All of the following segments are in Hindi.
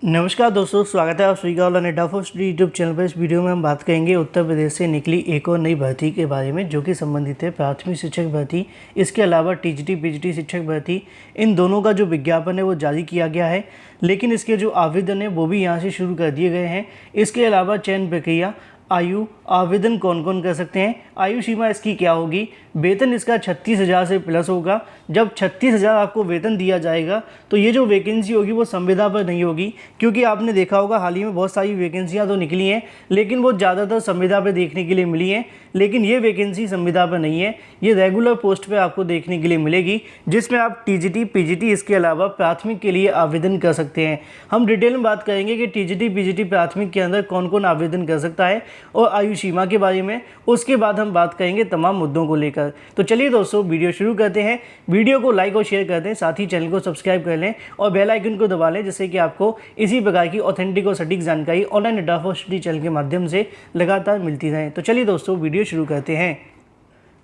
नमस्कार दोस्तों, स्वागत है आप सभी का नेटा फॉर स्टडी यूट्यूब चैनल पर। इस वीडियो में हम बात करेंगे उत्तर प्रदेश से निकली एक और नई भर्ती के बारे में, जो कि संबंधित है प्राथमिक शिक्षक भर्ती। इसके अलावा टीजीटी पीजीटी शिक्षक भर्ती, इन दोनों का जो विज्ञापन है वो जारी किया गया है, लेकिन इसके जो आवेदन है वो भी यहाँ से शुरू कर दिए गए हैं। इसके अलावा चयन प्रक्रिया, आयु, आवेदन कौन कौन कर सकते हैं, आयु सीमा इसकी क्या होगी, वेतन इसका 36,000 से प्लस होगा। जब 36,000 आपको वेतन दिया जाएगा तो ये जो वैकेंसी होगी वो संविदा पर नहीं होगी, क्योंकि आपने देखा होगा हाल ही में बहुत सारी वैकेंसियां तो निकली हैं, लेकिन वो ज़्यादातर संविदा पर देखने के लिए मिली हैं। लेकिन ये वैकेंसी संविदा पर नहीं है, ये रेगुलर पोस्ट पर आपको देखने के लिए मिलेगी, जिसमें आप टीजीटी पीजीटी इसके अलावा प्राथमिक के लिए आवेदन कर सकते हैं। हम डिटेल में बात करेंगे कि टीजीटी पीजीटी प्राथमिक के अंदर कौन कौन आवेदन कर सकता है और आयु सीमा के बारे में। उसके बाद हम बात करेंगे तमाम मुद्दों को लेकर। तो चलिए दोस्तों, वीडियो शुरू करते हैं। वीडियो को लाइक और शेयर कर दें, साथ ही चैनल को सब्सक्राइब कर लें और बेल आइकन को दबा लें, जिससे कि आपको इसी प्रकार की ऑथेंटिक और सटीक जानकारी ऑनलाइन नेटा फॉर स्टडी चैनल के माध्यम से लगातार मिलती रहे। तो चलिए दोस्तों, वीडियो शुरू करते हैं।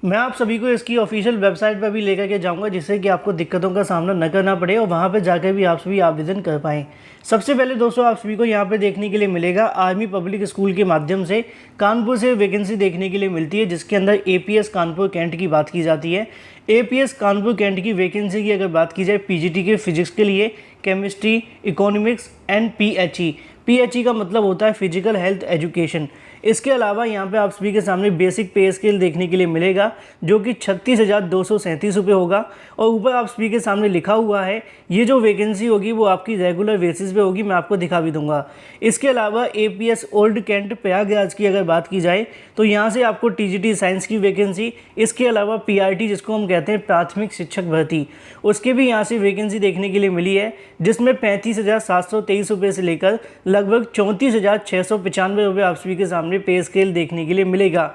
मैं आप सभी को इसकी ऑफिशियल वेबसाइट पर भी लेकर के जाऊंगा, जिससे कि आपको दिक्कतों का सामना न करना पड़े और वहां पर जाकर भी आप सभी आवेदन कर पाएँ। सबसे पहले दोस्तों, आप सभी को यहां पे देखने के लिए मिलेगा आर्मी पब्लिक स्कूल के माध्यम से कानपुर से वैकेंसी देखने के लिए मिलती है, जिसके अंदर एपीएस कानपुर कैंट की बात की जाती है। एपीएस कानपुर कैंट की वैकेंसी की अगर बात की जाए पीजीटी के फिजिक्स के लिए, chemistry, economics and PHE. PHE का मतलब होता है फिजिकल हेल्थ एजुकेशन। इसके अलावा यहाँ पे आप सभी के सामने बेसिक पे स्केल देखने के लिए मिलेगा, जो कि 36,237 रुपये होगा। और ऊपर आप सभी के सामने लिखा हुआ है, ये जो वैकेंसी होगी वो आपकी रेगुलर बेसिस पे होगी, मैं आपको दिखा भी दूंगा। इसके अलावा एपीएस ओल्ड कैंट प्रयागराज की अगर बात की जाए तो यहाँ से आपको टीजीटी साइंस की वैकेंसी, इसके अलावा पीआरटी जिसको हम कहते हैं प्राथमिक शिक्षक भर्ती, उसके भी यहाँ से वैकेंसी देखने के लिए मिली है, जिसमें 35,723 रुपये से लेकर लगभग 34,695 रुपये आप सभी के सामने पे स्केल देखने के लिए मिलेगा।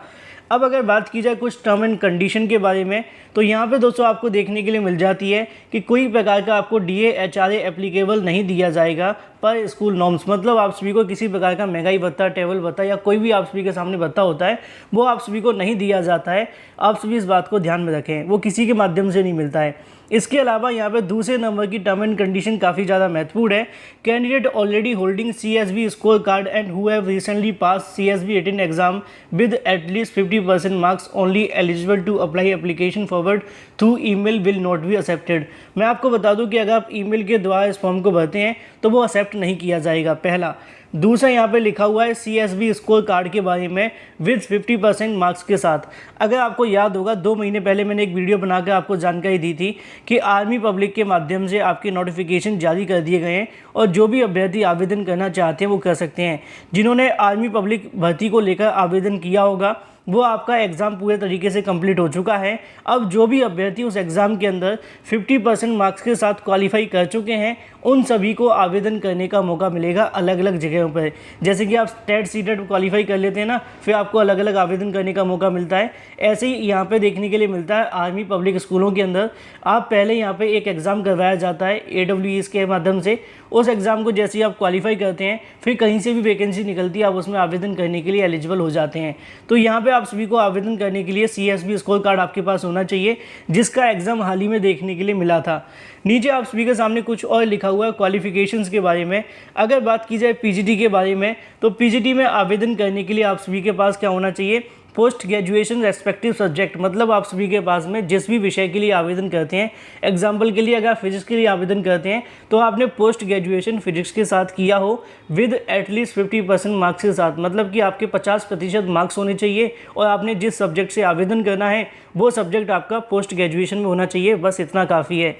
अब अगर बात की जाए कुछ टर्म एंड कंडीशन के बारे में, तो यहाँ पे दोस्तों आपको देखने के लिए मिल जाती है कि कोई प्रकार का आपको डीए एचआरए एप्लीकेबल नहीं दिया जाएगा पर स्कूल नॉर्म्स। मतलब आप सभी को किसी प्रकार का महंगाई भत्ता, टेबल भत्ता या कोई भी आप सभी के सामने भत्ता होता है वो आप सभी को नहीं दिया जाता है। आप सभी इस बात को ध्यान में रखें, वो किसी के माध्यम से नहीं मिलता है। इसके अलावा यहाँ पे दूसरे नंबर की टर्म एंड कंडीशन काफ़ी ज़्यादा महत्वपूर्ण है। Candidate already holding CSB score card and who have recently pass CSB 18 exam with at least 50% marks only eligible to apply application forward through email will not be accepted. मैं आपको बता दूं कि अगर आप ईमेल के द्वारा इस फॉर्म को भरते हैं तो वो एक्सेप्ट नहीं किया जाएगा, पहला। दूसरा यहाँ पे लिखा हुआ है सीएसबी स्कोर कार्ड के बारे में विद 50% मार्क्स के साथ। अगर आपको याद होगा 2 महीने पहले मैंने एक वीडियो बनाकर आपको जानकारी दी थी कि आर्मी पब्लिक के माध्यम से आपके नोटिफिकेशन जारी कर दिए गए हैं और जो भी अभ्यर्थी आवेदन करना चाहते हैं वो कर सकते हैं। जिन्होंने आर्मी पब्लिक भर्ती को लेकर आवेदन किया होगा वो आपका एग्ज़ाम पूरे तरीके से कंप्लीट हो चुका है। अब जो भी अभ्यर्थी उस एग्ज़ाम के अंदर 50% मार्क्स के साथ क्वालिफाई कर चुके हैं, उन सभी को आवेदन करने का मौका मिलेगा अलग अलग जगहों पर। जैसे कि आप टेट सीटेट क्वालिफाई कर लेते हैं ना, फिर आपको अलग अलग आवेदन करने का मौका मिलता है। ऐसे ही यहाँ पे देखने के लिए मिलता है आर्मी पब्लिक स्कूलों के अंदर। आप पहले यहाँ पे एक एग्ज़ाम करवाया जाता है AWES के माध्यम से। उस एग्ज़ाम को जैसे ही आप क्वालिफाई करते हैं, फिर कहीं से भी वैकेंसी निकलती है, आप उसमें आवेदन करने के लिए एलिजिबल हो जाते हैं। तो यहाँ पे आप सभी को आवेदन करने के लिए सीएसबी स्कोर कार्ड आपके पास होना चाहिए, जिसका एग्ज़ाम हाल ही में देखने के लिए मिला था। नीचे आप सभी के सामने कुछ और लिखा हुआ है क्वालिफिकेशंस के बारे में। अगर बात की जाए पीजीटी के बारे में, तो पीजीटी में आवेदन करने के लिए आप सभी के पास क्या होना चाहिए, पोस्ट ग्रेजुएशन रेस्पेक्टिव सब्जेक्ट। मतलब आप सभी के पास में जिस भी विषय के लिए आवेदन करते हैं, एग्जाम्पल के लिए अगर आप फिजिक्स के लिए आवेदन करते हैं तो आपने पोस्ट ग्रेजुएशन फिजिक्स के साथ किया हो विद एटलीस्ट 50% मार्क्स के साथ। मतलब कि आपके 50% मार्क्स होने चाहिए और आपने जिस सब्जेक्ट से आवेदन करना है वो सब्जेक्ट आपका पोस्ट ग्रेजुएशन में होना चाहिए, बस इतना काफ़ी है।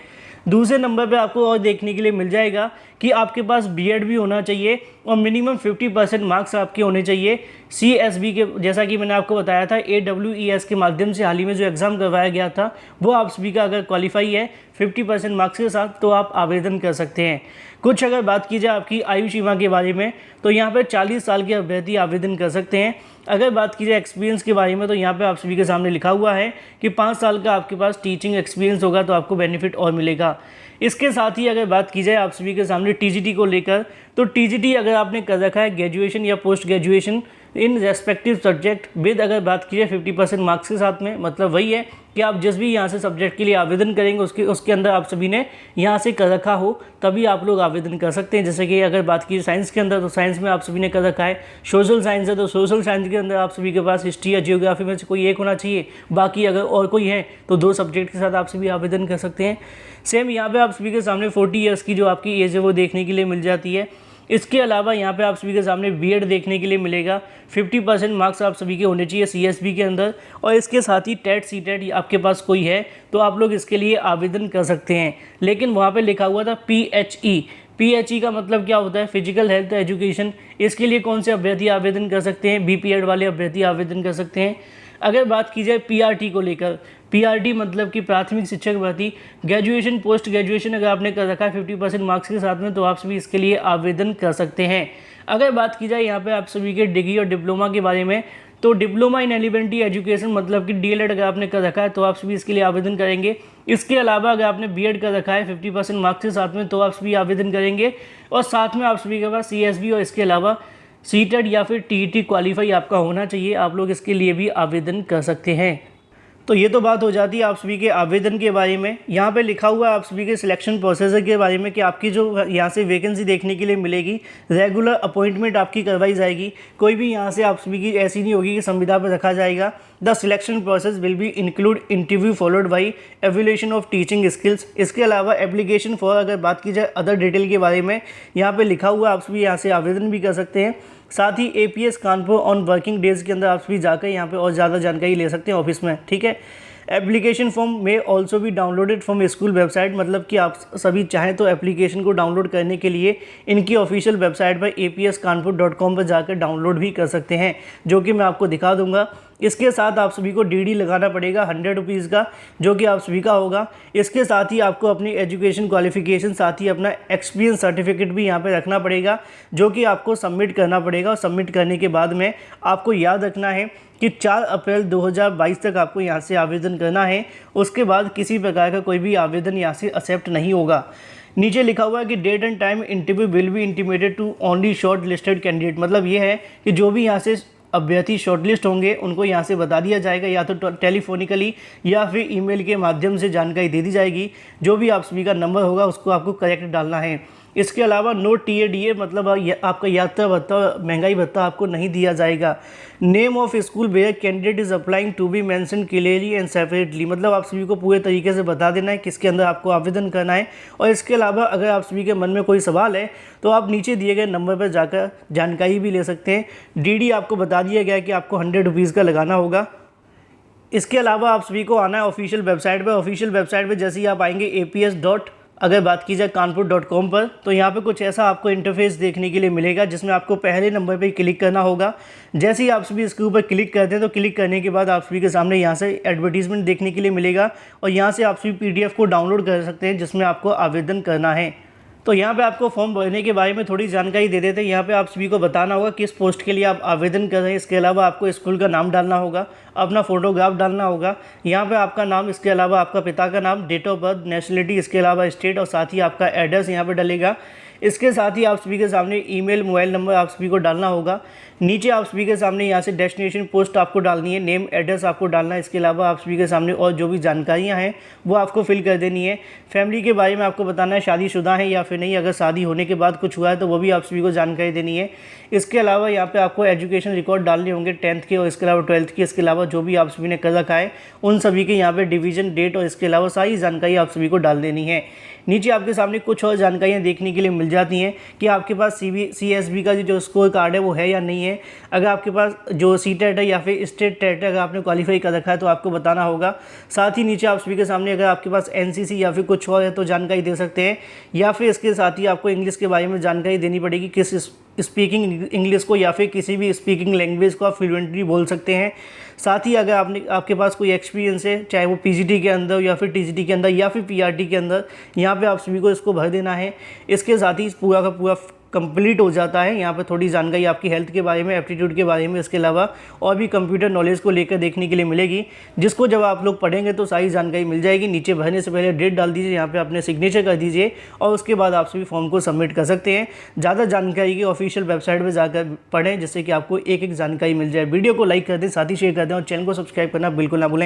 दूसरे नंबर पे आपको और देखने के लिए मिल जाएगा कि आपके पास बीएड भी होना चाहिए और मिनिमम 50% मार्क्स आपके होने चाहिए सीएसबी के। जैसा कि मैंने आपको बताया था AWES के माध्यम से हाल ही में जो एग्ज़ाम करवाया गया था, वो आप सभी का अगर क्वालिफाई है 50% मार्क्स के साथ तो आप आवेदन कर सकते हैं। कुछ अगर बात की जाए आपकी आयु सीमा के बारे में, तो यहाँ पर 40 साल के अभ्यर्थी आवेदन कर सकते हैं। अगर बात की जाए एक्सपीरियंस के बारे में, तो यहाँ पे आप सभी के सामने लिखा हुआ है कि 5 साल का आपके पास टीचिंग एक्सपीरियंस होगा तो आपको बेनिफिट और मिलेगा। इसके साथ ही अगर बात की जाए आप सभी के सामने टीजीटी को लेकर, तो टीजीटी अगर आपने कर रखा है ग्रेजुएशन या post graduation in respective subject with, अगर बात की जाए 50% मार्क्स के साथ में, मतलब वही है कि आप जिस भी यहाँ से सब्जेक्ट के लिए आवेदन करेंगे उसके अंदर आप सभी ने यहाँ से कर रखा हो तभी आप लोग आवेदन कर सकते हैं। जैसे कि अगर बात की साइंस के अंदर, तो साइंस में आप सभी ने कर रखा है, सोशल साइंस है तो सोशल साइंस के अंदर आप सभी के पास हिस्ट्री या जियोग्राफी में से कोई एक होना चाहिए, बाकी अगर और कोई है तो 2 सब्जेक्ट के साथ आप सभी आवेदन कर सकते हैं। सेम यहाँ पे आप सभी के सामने 40 ईयर्स की जो आपकी एज है वो देखने के लिए मिल जाती है। इसके अलावा यहाँ पे आप सभी के सामने बीएड देखने के लिए मिलेगा। 50% मार्क्स आप सभी के होने चाहिए सीएसबी के अंदर, और इसके साथ ही टेट सीटेट आपके पास कोई है तो आप लोग इसके लिए आवेदन कर सकते हैं। लेकिन वहाँ पे लिखा हुआ था पीएचई का मतलब क्या होता है, फिजिकल हेल्थ एजुकेशन। इसके लिए कौन से अभ्यर्थी आवेदन कर सकते हैं, बीपीएड वाले अभ्यर्थी आवेदन कर सकते हैं। अगर बात की जाए पीआरटी को लेकर, पीआरटी मतलब कि प्राथमिक शिक्षक भर्ती, ग्रेजुएशन पोस्ट ग्रेजुएशन अगर आपने कर रखा है 50% मार्क्स के साथ में तो आप सभी इसके लिए आवेदन कर सकते हैं। अगर बात की जाए यहाँ पे आप सभी के डिग्री और डिप्लोमा के बारे में, तो डिप्लोमा इन एलिमेंट्री एजुकेशन मतलब कि डीएलएड अगर आपने कर रखा है तो आप सभी इसके लिए आवेदन करेंगे। इसके अलावा अगर आपने बीएड कर रखा है 50% मार्क्स के साथ में तो आप सभी आवेदन करेंगे, और साथ में आप सभी के पास सीएसबी और इसके अलावा सीटेट या फिर टीईटी क्वालिफाई आपका होना चाहिए, आप लोग इसके लिए भी आवेदन कर सकते हैं। तो ये तो बात हो जाती है आप सभी के आवेदन के बारे में। यहाँ पे लिखा हुआ है आप सभी के सिलेक्शन प्रोसेसर के बारे में कि आपकी जो यहाँ से वैकेंसी देखने के लिए मिलेगी, रेगुलर अपॉइंटमेंट आपकी करवाई जाएगी। कोई भी यहाँ से आप सभी की ऐसी नहीं होगी कि संविदा पर रखा जाएगा। The selection process will be include interview followed by evaluation of teaching skills. इसके अलावा एप्लीकेशन फॉर, अगर बात की जाए अदर डिटेल के बारे में, यहाँ पे लिखा हुआ आप सभी यहाँ से आवेदन भी कर सकते हैं। साथ ही APS Kanpur on working days के अंदर आप सभी जाकर यहाँ पे और ज़्यादा जानकारी ले सकते हैं ऑफिस में, ठीक है। एप्लीकेशन फॉर्म में ऑल्सो भी डाउनलोडेड फ्रॉम स्कूल वेबसाइट, मतलब कि आप सभी चाहें तो एप्लीकेशन को डाउनलोड करने के लिए इनकी ऑफिशियल वेबसाइट पर apskanpur.com पर जाकर डाउनलोड भी कर सकते हैं, जो कि मैं आपको दिखा दूंगा। इसके साथ आप सभी को डीडी लगाना पड़ेगा 100 रुपीज़ का, जो कि आप सभी का होगा। इसके साथ ही आपको अपनी एजुकेशन क्वालिफिकेशन, साथ ही अपना एक्सपीरियंस सर्टिफिकेट भी यहाँ पे रखना पड़ेगा, जो कि आपको सबमिट करना पड़ेगा। और सबमिट करने के बाद में आपको याद रखना है कि 4 अप्रैल 2022 तक आपको यहाँ से आवेदन करना है। उसके बाद किसी प्रकार का कोई भी आवेदन यहाँ से एक्सेप्ट नहीं होगा। नीचे लिखा हुआ है कि date and time interview will be intimated to only short listed candidate, मतलब ये है कि जो भी यहाँ से अभ्यर्थी शॉर्टलिस्ट होंगे उनको यहाँ से बता दिया जाएगा, या तो टेलीफोनिकली या फिर ईमेल के माध्यम से जानकारी दे दी जाएगी। जो भी आप सभी का नंबर होगा उसको आपको करेक्ट डालना है। इसके अलावा नो टीएडीए मतलब आपका यात्रा भत्ता, महंगाई भत्ता आपको नहीं दिया जाएगा। Name of school where candidate is applying to be mention clearly and separately, मतलब आप सभी को पूरे तरीके से बता देना है किसके अंदर आपको आवेदन करना है। और इसके अलावा अगर आप सभी के मन में कोई सवाल है तो आप नीचे दिए गए नंबर पर जाकर जानकारी भी ले सकते हैं। डीडी आपको बता दिया गया है कि आपको 100 रुपीज़ का लगाना होगा। इसके अलावा आप सभी को आना है ऑफिशियल वेबसाइट पर। ऑफिशियल वेबसाइट पर जैसे ही आप आएंगे अगर बात की जाए कानपुर.com पर, तो यहाँ पे कुछ ऐसा आपको इंटरफेस देखने के लिए मिलेगा, जिसमें आपको पहले नंबर पे क्लिक करना होगा। जैसे ही आप सभी इसके ऊपर क्लिक करते हैं तो क्लिक करने के बाद आप सभी के सामने यहाँ से एडवर्टीजमेंट देखने के लिए मिलेगा, और यहाँ से आप सभी पीडीएफ को डाउनलोड कर सकते हैं जिसमें आपको आवेदन करना है। तो यहाँ पे आपको फॉर्म भरने के बारे में थोड़ी जानकारी दे देते हैं। यहाँ पे आप सभी को बताना होगा किस पोस्ट के लिए आप आवेदन कर रहे हैं। इसके अलावा आपको स्कूल का नाम डालना होगा, अपना फोटोग्राफ डालना होगा, यहाँ पे आपका नाम, इसके अलावा आपका पिता का नाम, डेट ऑफ बर्थ, नेशनलिटी, इसके अलावा स्टेट, और साथ ही आपका एड्रेस यहाँ पे डलेगा। इसके साथ ही आप सभी के सामने ईमेल, मोबाइल नंबर आप सभी को डालना होगा। नीचे आप सभी के सामने यहाँ से डेस्टिनेशन पोस्ट आपको डालनी है, नेम, एड्रेस आपको डालना है। इसके अलावा आप सभी के सामने और जो भी जानकारियाँ हैं वो आपको फिल कर देनी है। फैमिली के बारे में आपको बताना है, शादीशुदा है या फिर नहीं, अगर शादी होने के बाद कुछ हुआ है तो वो भी आप सभी को जानकारी देनी है। इसके अलावा यहाँ पे आपको एजुकेशन रिकॉर्ड डालने होंगे 10th के और इसके अलावा 12th के। इसके अलावा जो भी आप सभी ने कर रखा है उन सभी के यहाँ पे डिवीज़न, डेट और इसके अलावा सारी जानकारी आप सभी को डाल देनी है। नीचे आपके सामने कुछ और जानकारियाँ देखने के लिए मिल जाती हैं कि आपके पास CSB का जो स्कोर कार्ड है वो है या नहीं है। अगर आपके पास जो सीटेट है या फिर स्टेट टेट है, अगर आपने क्वालिफाई कर रखा है तो आपको बताना होगा। साथ ही नीचे आप सभी के सामने अगर आपके पास NCC या फिर कुछ और है तो जानकारी दे सकते हैं, या फिर इसके साथ ही आपको इंग्लिश के बारे में जानकारी देनी पड़ेगी, किस स्पीकिंग इंग्लिश को या फिर किसी भी स्पीकिंग लैंग्वेज को आप फ्लुएंटली बोल सकते हैं। साथ ही अगर आपके पास कोई एक्सपीरियंस है, चाहे वो पीजीटी के अंदर या फिर टीजीटी के अंदर या फिर पीआरटी के अंदर, यहाँ पे आप सभी को इसको भर देना है। इसके साथ ही पूरा का पूरा कंप्लीट हो जाता है। यहाँ पे थोड़ी जानकारी आपकी हेल्थ के बारे में, एप्टीट्यूड के बारे में, इसके अलावा और भी कंप्यूटर नॉलेज को लेकर देखने के लिए मिलेगी, जिसको जब आप लोग पढ़ेंगे तो सारी जानकारी मिल जाएगी। नीचे भरने से पहले डेट डाल दीजिए, यहाँ पे अपने सिग्नेचर कर दीजिए और उसके बाद आप सभी फॉर्म को सबमिट कर सकते हैं। ज़्यादा जानकारी की ऑफिशियल वेबसाइट पर जाकर पढ़ें, जिससे कि आपको एक एक जानकारी मिल जाए। वीडियो को लाइक कर दें, साथ ही शेयर कर दें और चैनल को सब्सक्राइब करना बिल्कुल ना भूलें।